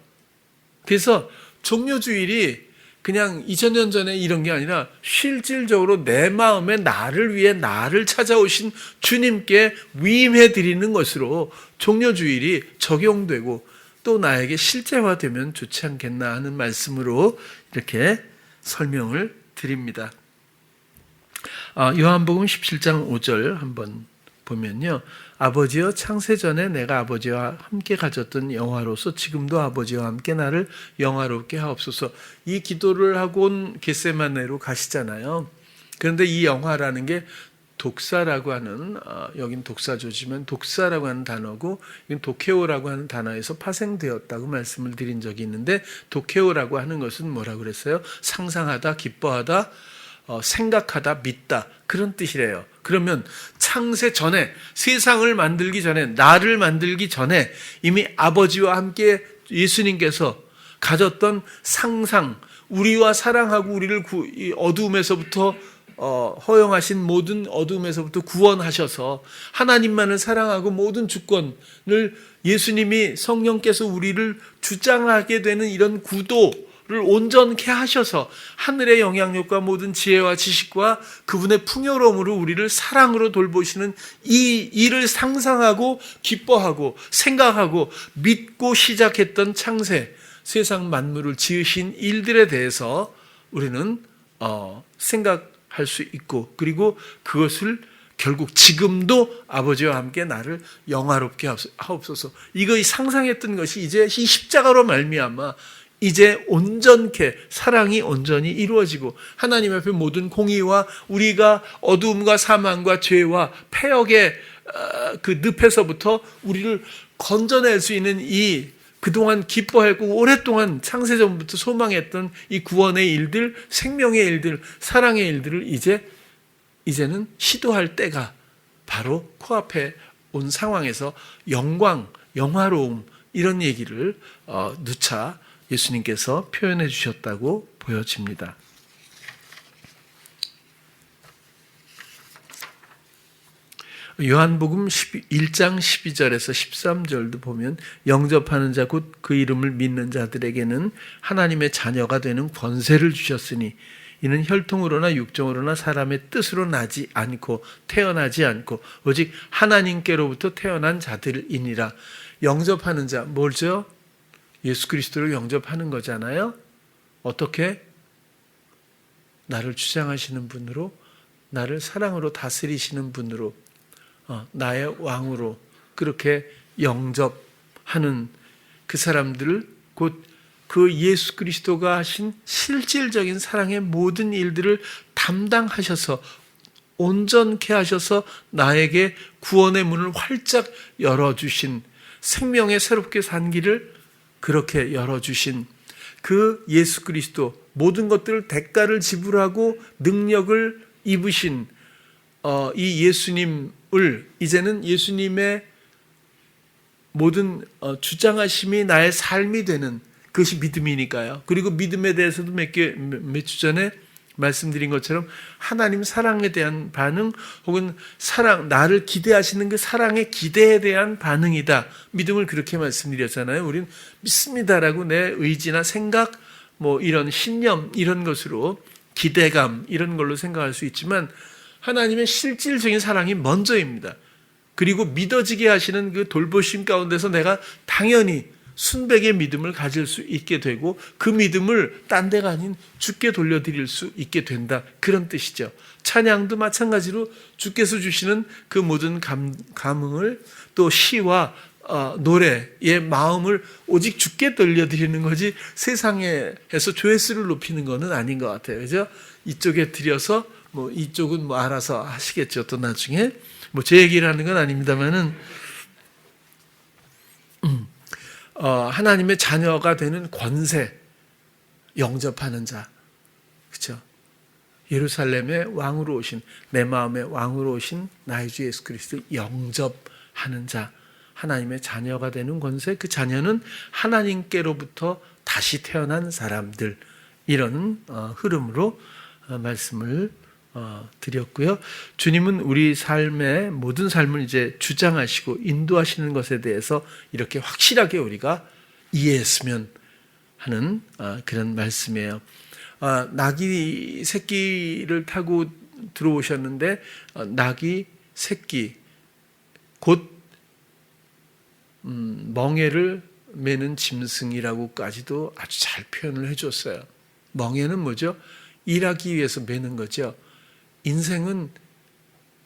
그래서 종료주일이 그냥 2000년 전에 이런 게 아니라 실질적으로 내 마음에 나를 위해 나를 찾아오신 주님께 위임해 드리는 것으로 종료주일이 적용되고 또 나에게 실제화되면 좋지 않겠나 하는 말씀으로 이렇게 설명을 드립니다. 요한복음 17장 5절 한번 보면요. 아버지여, 창세전에 내가 아버지와 함께 가졌던 영화로서 지금도 아버지와 함께 나를 영화롭게 하옵소서. 이 기도를 하고 온 겟세마네로 가시잖아요. 그런데 이 영화라는 게 독사라고 하는, 여긴 독사조지만 독사라고 하는 단어고, 이건 도케오라고 하는 단어에서 파생되었다고 말씀을 드린 적이 있는데, 도케오라고 하는 것은 뭐라고 그랬어요? 상상하다, 기뻐하다, 생각하다, 믿다, 그런 뜻이래요. 그러면 창세 전에, 세상을 만들기 전에, 나를 만들기 전에 이미 아버지와 함께 예수님께서 가졌던 상상, 우리와 사랑하고 우리를 어두움에서부터 허용하신 모든 어두움에서부터 구원하셔서 하나님만을 사랑하고 모든 주권을 예수님이 성령께서 우리를 주장하게 되는 이런 구도를 온전케 하셔서 하늘의 영향력과 모든 지혜와 지식과 그분의 풍요로움으로 우리를 사랑으로 돌보시는 이 일을 상상하고 기뻐하고 생각하고 믿고 시작했던 창세, 세상 만물을 지으신 일들에 대해서 우리는 생각할 수 있고, 그리고 그것을 결국 지금도 아버지와 함께 나를 영화롭게 하옵소서. 이거 상상했던 것이 이제 이 십자가로 말미암아 이제 온전케 사랑이 온전히 이루어지고 하나님 앞에 모든 공의와 우리가 어두움과 사망과 죄와 패역의 그 늪에서부터 우리를 건져낼 수 있는 이 그동안 기뻐했고 오랫동안 창세전부터 소망했던 이 구원의 일들, 생명의 일들, 사랑의 일들을 이제는 시도할 때가 바로 코앞에 온 상황에서 영광, 영화로움, 이런 얘기를 누차 예수님께서 표현해 주셨다고 보여집니다. 요한복음 1장 12절에서 13절도 보면 영접하는 자 곧 그 이름을 믿는 자들에게는 하나님의 자녀가 되는 권세를 주셨으니 이는 혈통으로나 육정으로나 사람의 뜻으로 나지 않고 태어나지 않고 오직 하나님께로부터 태어난 자들이니라. 영접하는 자, 뭐죠? 예수 그리스도를 영접하는 거잖아요. 어떻게? 나를 주장하시는 분으로, 나를 사랑으로 다스리시는 분으로, 나의 왕으로 그렇게 영접하는 그 사람들을, 곧 그 예수 그리스도가 하신 실질적인 사랑의 모든 일들을 담당하셔서 온전케 하셔서 나에게 구원의 문을 활짝 열어주신, 생명의 새롭게 산 길을 그렇게 열어주신 그 예수 그리스도, 모든 것들을 대가를 지불하고 능력을 입으신 이 예수님을 이제는 예수님의 모든 주장하심이 나의 삶이 되는 그것이 믿음이니까요. 그리고 믿음에 대해서도 몇 주 전에 말씀드린 것처럼 하나님 사랑에 대한 반응, 혹은 사랑, 나를 기대하시는 그 사랑의 기대에 대한 반응이다. 믿음을 그렇게 말씀드렸잖아요. 우린 믿습니다라고 내 의지나 생각, 이런 신념, 이런 것으로 기대감, 이런 걸로 생각할 수 있지만 하나님의 실질적인 사랑이 먼저입니다. 그리고 믿어지게 하시는 그 돌보심 가운데서 내가 당연히 순백의 믿음을 가질 수 있게 되고 그 믿음을 딴 데가 아닌 주께 돌려드릴 수 있게 된다. 그런 뜻이죠. 찬양도 마찬가지로 주께서 주시는 그 모든 감흥을 또 시와 노래의 마음을 오직 주께 돌려드리는 거지 세상에서 조회수를 높이는 거는 아닌 것 같아요. 그죠? 이쪽에 드려서 뭐 이쪽은 뭐 알아서 하시겠죠. 또 나중에 뭐 제 얘기를 하는 건 아닙니다만은 하나님의 자녀가 되는 권세 영접하는 자, 그렇죠? 예루살렘의 왕으로 오신 내 마음의 왕으로 오신 나의 주 예수 그리스도를 영접하는 자, 하나님의 자녀가 되는 권세, 그 자녀는 하나님께로부터 다시 태어난 사람들, 이런 흐름으로 말씀을 드렸고요. 주님은 우리 삶의 모든 삶을 이제 주장하시고 인도하시는 것에 대해서 이렇게 확실하게 우리가 이해했으면 하는 그런 말씀이에요. 낙이 새끼를 타고 들어오셨는데 낙이 새끼 곧 멍에를 매는 짐승이라고까지도 아주 잘 표현을 해줬어요. 멍에는 뭐죠? 일하기 위해서 매는 거죠. 인생은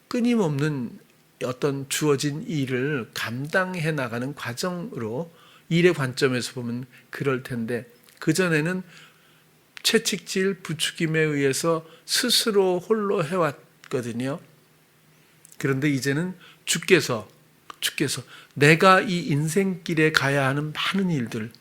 끊임없는 어떤 주어진 일을 감당해 나가는 과정으로 일의 관점에서 보면 그럴 텐데, 그전에는 채찍질, 부추김에 의해서 스스로 홀로 해왔거든요. 그런데 이제는 주께서 내가 이 인생길에 가야 하는 많은 일들,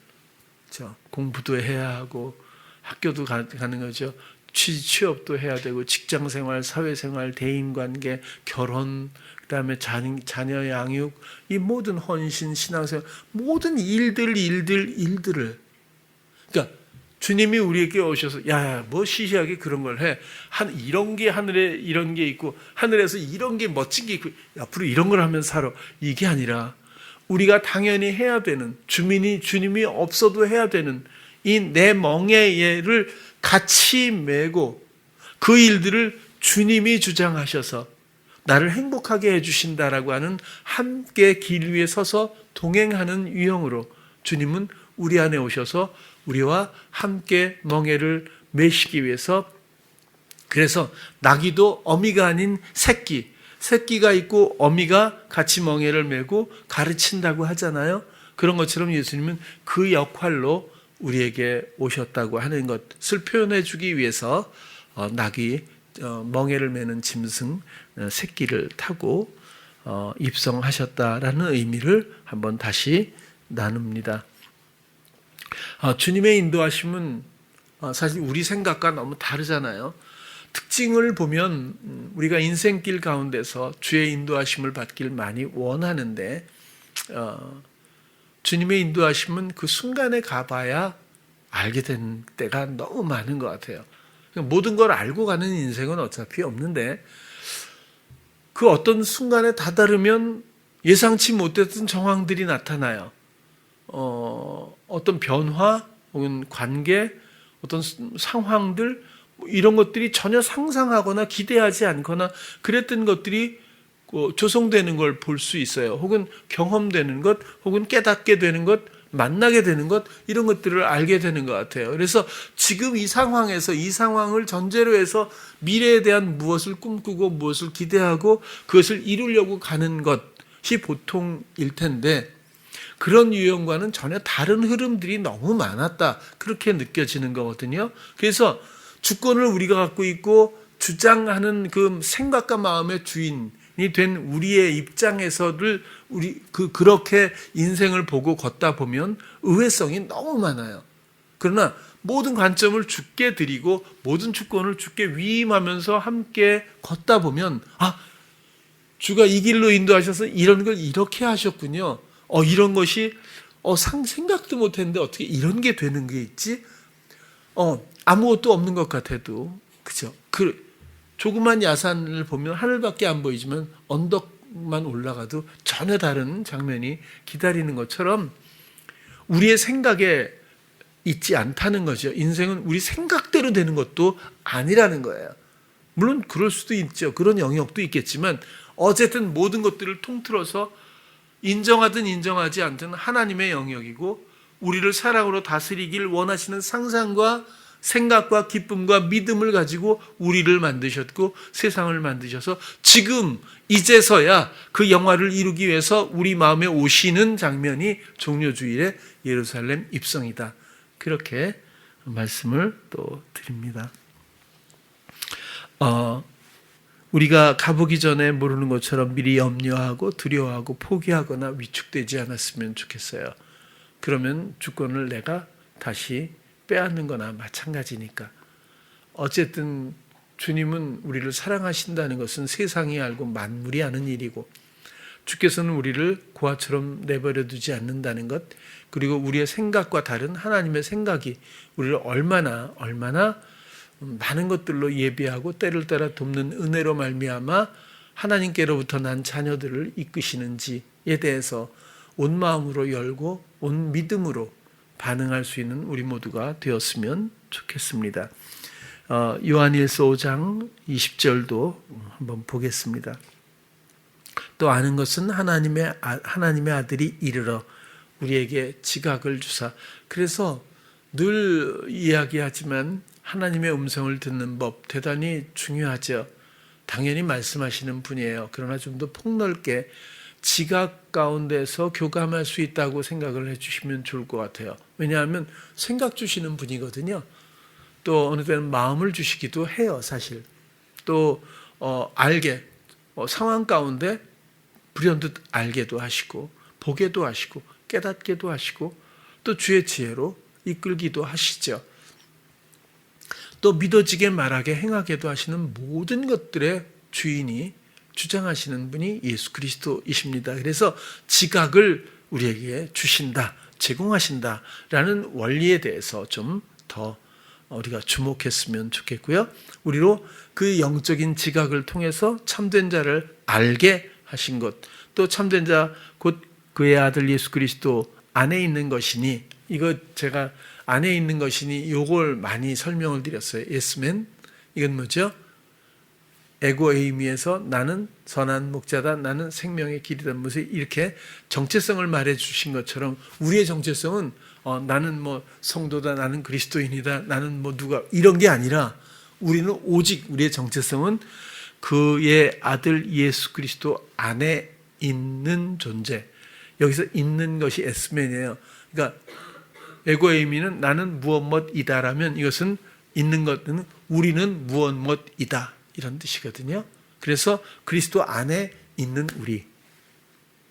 공부도 해야 하고 학교도 가는 거죠. 취업도 해야 되고 직장생활, 사회생활, 대인관계, 결혼, 그다음에 자녀 양육, 이 모든 헌신, 신앙생활, 모든 일들을 그러니까 주님이 우리에게 오셔서 뭐 시시하게 그런 걸 해. 이런 게 하늘에 이런 게 있고 하늘에서 이런 게 멋진 게 있고 앞으로 이런 걸 하면 살아. 이게 아니라 우리가 당연히 해야 되는, 주님이 없어도 해야 되는 이 내 멍에를 같이 메고 그 일들을 주님이 주장하셔서 나를 행복하게 해주신다라고 하는 함께 길 위에 서서 동행하는 유형으로 주님은 우리 안에 오셔서 우리와 함께 멍에를 메시기 위해서, 그래서 나귀도 어미가 아닌 새끼가 있고 어미가 같이 멍에를 메고 가르친다고 하잖아요. 그런 것처럼 예수님은 그 역할로 우리에게 오셨다고 하는 것을 표현해 주기 위해서 낙이 멍에를 메는 짐승 새끼를 타고 입성하셨다라는 의미를 한번 다시 나눕니다. 주님의 인도하심은 사실 우리 생각과 너무 다르잖아요. 특징을 보면 우리가 인생길 가운데서 주의 인도하심을 받길 많이 원하는데 주님의 인도하심은 그 순간에 가봐야 알게 된 때가 너무 많은 것 같아요. 모든 걸 알고 가는 인생은 어차피 없는데 그 어떤 순간에 다다르면 예상치 못했던 정황들이 나타나요. 어떤 변화 혹은 관계, 어떤 상황들, 이런 것들이 전혀 상상하거나 기대하지 않거나 그랬던 것들이 조성되는 걸 볼 수 있어요. 혹은 경험되는 것, 혹은 깨닫게 되는 것, 만나게 되는 것, 이런 것들을 알게 되는 것 같아요. 그래서 지금 이 상황에서 이 상황을 전제로 해서 미래에 대한 무엇을 꿈꾸고 무엇을 기대하고 그것을 이루려고 가는 것이 보통일 텐데 그런 유형과는 전혀 다른 흐름들이 너무 많았다. 그렇게 느껴지는 거거든요. 그래서 주권을 우리가 갖고 있고 주장하는 그 생각과 마음의 주인이 된 우리의 입장에서를 그렇게 인생을 보고 걷다 보면 의외성이 너무 많아요. 그러나 모든 관점을 주께 드리고 모든 주권을 주께 위임하면서 함께 걷다 보면 주가 이 길로 인도하셔서 이런 걸 이렇게 하셨군요. 이런 것이 생각도 못했는데 어떻게 이런 게 되는 게 있지? 아무것도 없는 것 같아도, 그죠? 조그만 야산을 보면 하늘밖에 안 보이지만 언덕만 올라가도 전혀 다른 장면이 기다리는 것처럼 우리의 생각에 있지 않다는 거죠. 인생은 우리 생각대로 되는 것도 아니라는 거예요. 물론 그럴 수도 있죠. 그런 영역도 있겠지만 어쨌든 모든 것들을 통틀어서 인정하든 인정하지 않든 하나님의 영역이고 우리를 사랑으로 다스리길 원하시는 상상과 생각과 기쁨과 믿음을 가지고 우리를 만드셨고 세상을 만드셔서 지금 이제서야 그 영화를 이루기 위해서 우리 마음에 오시는 장면이 종려주일의 예루살렘 입성이다. 그렇게 말씀을 또 드립니다. 우리가 가보기 전에 모르는 것처럼 미리 염려하고 두려워하고 포기하거나 위축되지 않았으면 좋겠어요. 그러면 주권을 내가 다시 빼앗는 거나 마찬가지니까. 어쨌든 주님은 우리를 사랑하신다는 것은 세상이 알고 만물이 아는 일이고, 주께서는 우리를 고아처럼 내버려 두지 않는다는 것, 그리고 우리의 생각과 다른 하나님의 생각이 우리를 얼마나 많은 것들로 예비하고 때를 따라 돕는 은혜로 말미암아 하나님께로부터 난 자녀들을 이끄시는지에 대해서 온 마음으로 열고 온 믿음으로 반응할 수 있는 우리 모두가 되었으면 좋겠습니다. 요한일서 5장 20절도 한번 보겠습니다. 또 아는 것은 하나님의 아들이 이르러 우리에게 지각을 주사. 그래서 늘 이야기하지만 하나님의 음성을 듣는 법 대단히 중요하죠. 당연히 말씀하시는 분이에요. 그러나 좀 더 폭넓게 지각 가운데서 교감할 수 있다고 생각을 해주시면 좋을 것 같아요. 왜냐하면 생각 주시는 분이거든요. 또 어느 때는 마음을 주시기도 해요, 사실. 또 알게 상황 가운데 불현듯 알게도 하시고 보게도 하시고 깨닫게도 하시고 또 주의 지혜로 이끌기도 하시죠. 또 믿어지게 말하게 행하게도 하시는 모든 것들의 주인이 주장하시는 분이 예수 그리스도이십니다. 그래서 지각을 우리에게 주신다, 제공하신다라는 원리에 대해서 좀 더 우리가 주목했으면 좋겠고요. 우리로 그 영적인 지각을 통해서 참된 자를 알게 하신 것, 또 참된 자 곧 그의 아들 예수 그리스도 안에 있는 것이니, 이거 제가 안에 있는 것이니 요걸 많이 설명을 드렸어요. 예스맨, 이건 뭐죠? 에고에이미에서 나는 선한 목자다, 나는 생명의 길이다, 무슨 이렇게 정체성을 말해 주신 것처럼 우리의 정체성은 나는 뭐 성도다, 나는 그리스도인이다, 나는 뭐 누가 이런 게 아니라 우리는 오직 우리의 정체성은 그의 아들 예수 그리스도 안에 있는 존재. 여기서 있는 것이 에스맨이에요. 그러니까 에고에이미는 나는 무엇뭇이다라면 이것은 있는 것은 우리는 무엇뭇이다 이런 뜻이거든요. 그래서 그리스도 안에 있는 우리,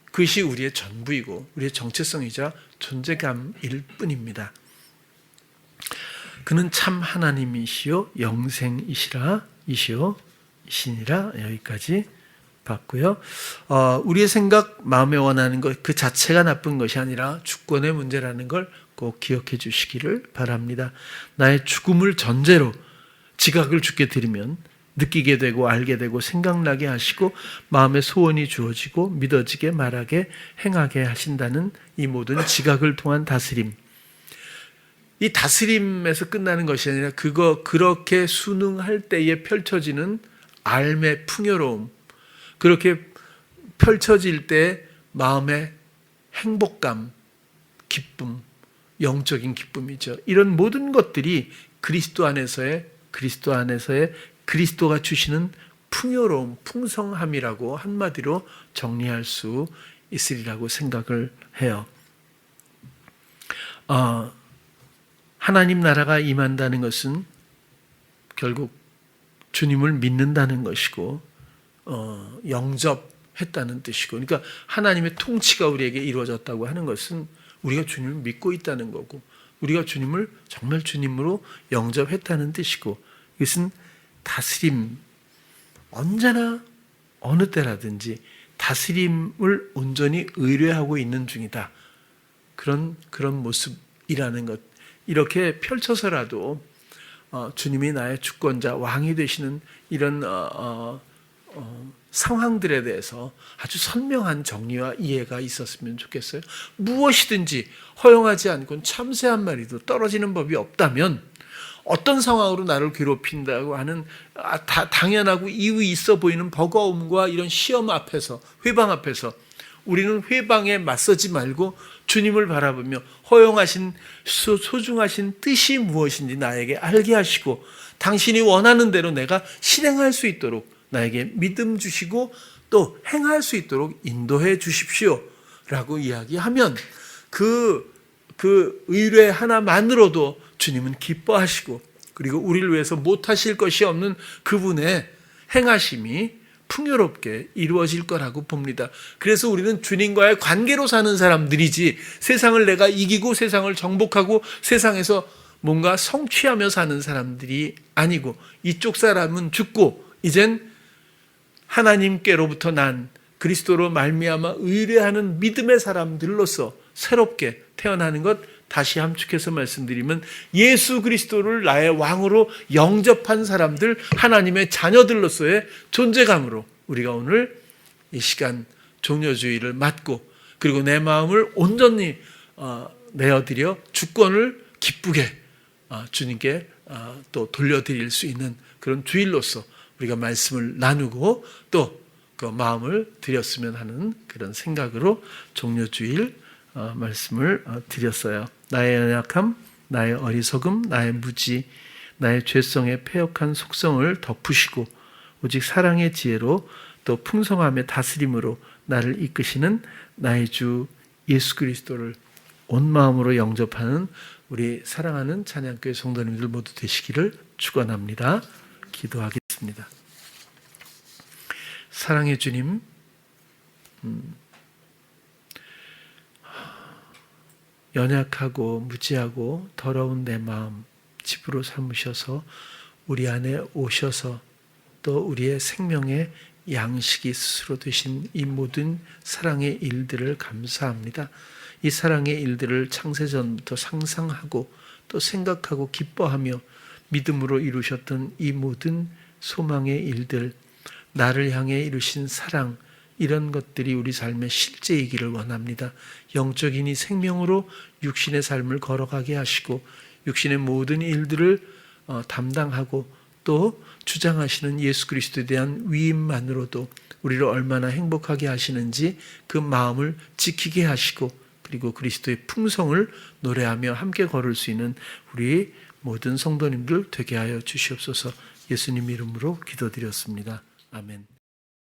그것이 우리의 전부이고 우리의 정체성이자 존재감일 뿐입니다. 그는 참 하나님이시요 영생이시라 이시니라. 여기까지 봤고요. 우리의 생각, 마음에 원하는 것 그 자체가 나쁜 것이 아니라 주권의 문제라는 걸 꼭 기억해 주시기를 바랍니다. 나의 죽음을 전제로 지각을 주께 드리면 느끼게 되고 알게 되고 생각나게 하시고 마음의 소원이 주어지고 믿어지게 말하게 행하게 하신다는 이 모든 지각을 통한 다스림. 이 다스림에서 끝나는 것이 아니라 그렇게 순응할 때에 펼쳐지는 알의 풍요로움, 그렇게 펼쳐질 때 마음의 행복감, 기쁨, 영적인 기쁨이죠. 이런 모든 것들이 그리스도 안에서의 그리스도가 주시는 풍요로움, 풍성함이라고 한마디로 정리할 수 있으리라고 생각을 해요. 하나님 나라가 임한다는 것은 결국 주님을 믿는다는 것이고 영접했다는 뜻이고, 그러니까 하나님의 통치가 우리에게 이루어졌다고 하는 것은 우리가 주님을 믿고 있다는 거고 우리가 주님을 정말 주님으로 영접했다는 뜻이고, 이것은 다스림, 언제나 어느 때라든지 다스림을 온전히 의뢰하고 있는 중이다. 그런 모습이라는 것, 이렇게 펼쳐서라도 주님이 나의 주권자, 왕이 되시는 이런 상황들에 대해서 아주 선명한 정리와 이해가 있었으면 좋겠어요. 무엇이든지 허용하지 않고는 참새 한 마리도 떨어지는 법이 없다면 어떤 상황으로 나를 괴롭힌다고 하는 당연하고 이유 있어 보이는 버거움과 이런 시험 앞에서, 회방 앞에서 우리는 회방에 맞서지 말고 주님을 바라보며 허용하신 소중하신 뜻이 무엇인지 나에게 알게 하시고 당신이 원하는 대로 내가 실행할 수 있도록 나에게 믿음 주시고 또 행할 수 있도록 인도해 주십시오 라고 이야기하면 그 의뢰 하나만으로도 주님은 기뻐하시고 그리고 우리를 위해서 못하실 것이 없는 그분의 행하심이 풍요롭게 이루어질 거라고 봅니다. 그래서 우리는 주님과의 관계로 사는 사람들이지 세상을 내가 이기고 세상을 정복하고 세상에서 뭔가 성취하며 사는 사람들이 아니고 이쪽 사람은 죽고 이젠 하나님께로부터 난 그리스도로 말미암아 의뢰하는 믿음의 사람들로서 새롭게 태어나는 것, 다시 함축해서 말씀드리면 예수 그리스도를 나의 왕으로 영접한 사람들, 하나님의 자녀들로서의 존재감으로 우리가 오늘 이 시간 종려주의를 맞고 그리고 내 마음을 온전히 내어드려 주권을 기쁘게 주님께 또 돌려드릴 수 있는 그런 주일로서 우리가 말씀을 나누고 또 그 마음을 드렸으면 하는 그런 생각으로 종려주일 말씀을 드렸어요. 나의 연약함, 나의 어리석음, 나의 무지, 나의 죄성의 패역한 속성을 덮으시고 오직 사랑의 지혜로 또 풍성함의 다스림으로 나를 이끄시는 나의 주 예수 그리스도를 온 마음으로 영접하는 우리 사랑하는 찬양교회 성도님들 모두 되시기를 축원합니다. 기도하겠습니다. 사랑의 주님, 연약하고 무지하고 더러운 내 마음 집으로 삼으셔서 우리 안에 오셔서 또 우리의 생명의 양식이 스스로 되신 이 모든 사랑의 일들을 감사합니다. 이 사랑의 일들을 창세전부터 상상하고 또 생각하고 기뻐하며 믿음으로 이루셨던 이 모든 소망의 일들, 나를 향해 이루신 사랑, 이런 것들이 우리 삶의 실제이기를 원합니다. 영적인 이 생명으로 육신의 삶을 걸어가게 하시고 육신의 모든 일들을 담당하고 또 주장하시는 예수 그리스도에 대한 위임만으로도 우리를 얼마나 행복하게 하시는지 그 마음을 지키게 하시고 그리고 그리스도의 풍성을 노래하며 함께 걸을 수 있는 우리 모든 성도님들 되게 하여 주시옵소서. 예수님 이름으로 기도드렸습니다. 아멘.